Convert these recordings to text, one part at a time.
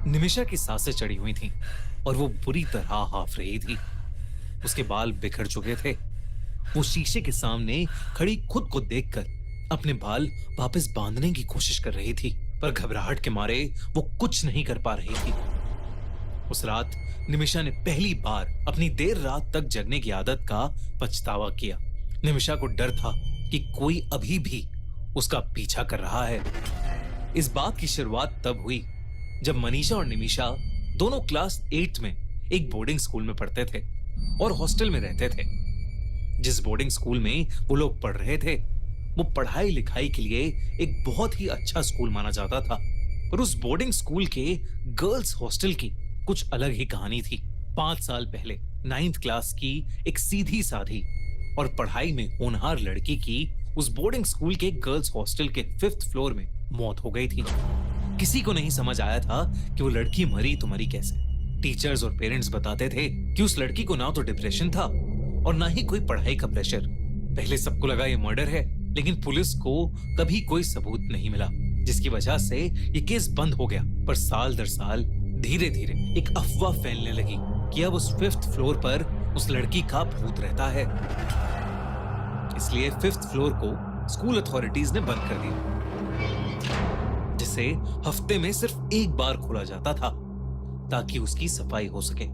निमिषा की सांसें चढ़ी हुई थीं और वो बुरी तरह हाफ रही थी। उसके बाल बिखर चुके थे। वो शीशे के सामने खड़ी खुद को देखकर अपने बाल वापस बांधने की कोशिश कर रही थी, पर घबराहट के मारे वो कुछ नहीं कर पा रही थी। उस रात निमिषा ने पहली बार अपनी देर रात तक जगने की आदत का पछतावा किया। निमिषा को डर था कि कोई अभी भी उसका पीछा कर रहा है। इस बात की शुरुआत तब हुई जब मनीषा और निमिषा दोनों क्लास 8 में एक बोर्डिंग स्कूल में पढ़ते थे और हॉस्टल में रहते थे। जिस बोर्डिंग स्कूल में वो लोग पढ़ रहे थे, वो पढ़ाई लिखाई के लिए एक बहुत ही अच्छा स्कूल माना जाता था। पर उस बोर्डिंग स्कूल के गर्ल्स हॉस्टल की कुछ अलग ही कहानी थी। 5 साल पहले 9th क्लास की एक सीधी साधी और पढ़ाई में होनहार लड़की की उस बोर्डिंग स्कूल के गर्ल्स हॉस्टल के 5th फ्लोर में मौत हो गई थी। किसी को नहीं समझ आया था कि वो लड़की मरी तो मरी कैसे। टीचर्स और पेरेंट्स बताते थे कि उस लड़की को ना तो डिप्रेशन था और ना ही कोई पढ़ाई का प्रेशर। पहले सबको लगा ये मर्डर है, लेकिन पुलिस को कभी कोई सबूत नहीं मिला, जिसकी वजह से ये केस बंद हो गया। पर साल दर साल धीरे धीरे एक अफवाह फैलने लगी कि अब उस 5th फ्लोर पर उस लड़की का भूत रहता है। इसलिए 5th फ्लोर को स्कूल अथॉरिटीज ने बंद कर दिया, जिसे हफ्ते में सिर्फ एक बार खोला जाता था ताकि उसकी सफाई हो सके।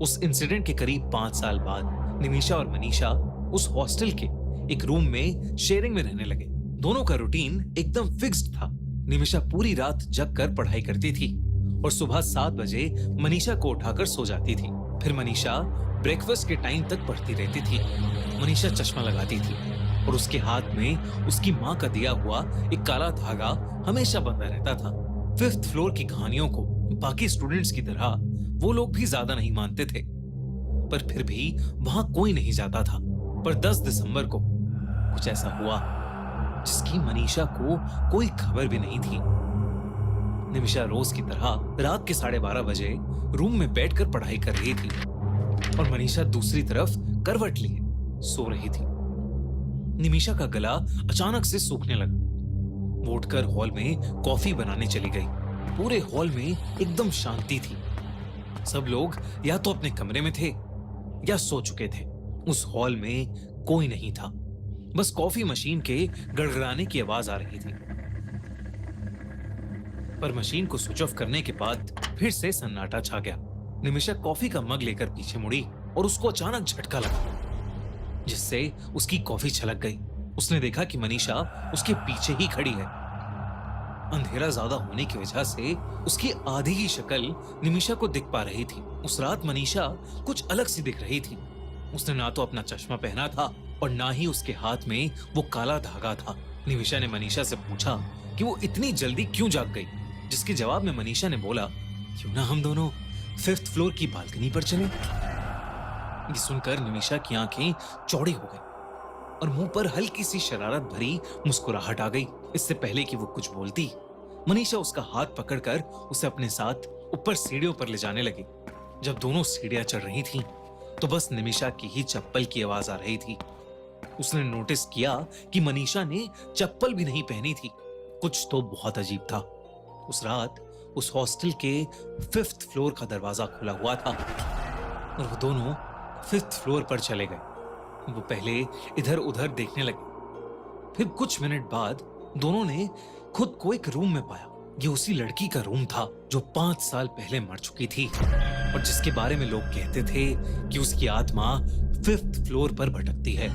उस इंसिडेंट के करीब 5 साल बाद निमिषा और मनीषा उस हॉस्टल के एक रूम में शेयरिंग में रहने लगे। दोनों का रूटीन एकदम फिक्स्ड था। निमिषा पूरी रात जग कर पढ़ाई करती थी और सुबह 7 बजे मनीषा को उठाकर सो जाती थी। फिर मनीषा ब्रेकफास्ट के टाइम तक पढ़ती रहती थी। मनीषा चश्मा लगाती थी और उसके हाथ में उसकी माँ का दिया हुआ एक काला धागा हमेशा बंधा रहता था। 5th फ्लोर की कहानियों को बाकी स्टूडेंट्स की तरह वो लोग भी ज्यादा नहीं मानते थे, पर फिर भी वहां कोई नहीं जाता था। पर 10 दिसंबर को कुछ ऐसा हुआ जिसकी मनीषा को कोई खबर भी नहीं थी। निमिषा रोज की तरह रात के 12:30 बजे रूम में बैठकर पढ़ाई कर रही थी और मनीषा दूसरी तरफ करवट लिए सो रही थी। निमिषा का गला अचानक से सूखने लगा। वो उठकर हॉल में कॉफी बनाने चली गई। पूरे हॉल में एकदम शांति थी। सब लोग या तो अपने कमरे में थे या सो चुके थे। उस हॉल में कोई नहीं था, बस कॉफी मशीन के गड़गड़ाने की आवाज आ रही थी। पर मशीन को स्विच ऑफ करने के बाद फिर से सन्नाटा छा गया। निमिषा कॉफी का मग लेकर पीछे मुड़ी और उसको अचानक झटका लगा, जिससे उसकी कॉफी छलक गई। उसने देखा कि मनीषा उसके पीछे ही खड़ी है। अंधेरा ज्यादा होने की वजह से उसकी आधी ही शक्ल निमिषा को दिख पा रही थी। उस रात मनीषा कुछ अलग सी दिख रही थी। उसने ना तो अपना चश्मा पहना था और ना ही उसके हाथ में वो काला धागा था। निमिषा ने मनीषा से पूछा कि वो इतनी जल्दी क्यों जाग गई, जिसके जवाब में मनीषा ने बोला, क्यों ना हम दोनों 5th फ्लोर की बालकनी पर चलें। ये सुनकर निमिषा की आंखें चौड़ी हो गई और मुंह पर हल्की सी शरारत भरी मुस्कुराहट आ गई। इससे पहले कि वो कुछ बोलती, मनीषा उसका हाथ पकड़कर उसे अपने साथ ऊपर सीढ़ियों पर ले जाने लगी। जब दोनों सीढ़ियां चढ़ रही थीं, तो बस निमिषा की ही चप्पल की आवाज आ रही थी। उसने नोटिस किया कि मनीषा ने चप्पल भी नहीं पहनी थी। कुछ तो बहुत अजीब था। उस रात उस हॉस्टल के 5th फ्लोर का दरवाजा खुला हुआ था और वो दोनों 5th फ्लोर पर चले गए। वो पहले इधर उधर देखने लगे। फिर कुछ मिनट बाद दोनों ने खुद को एक रूम में पाया। ये उसी लड़की का रूम था जो 5 साल पहले मर चुकी थी और जिसके बारे में लोग कहते थे कि उसकी आत्मा 5th फ्लोर पर भटकती है।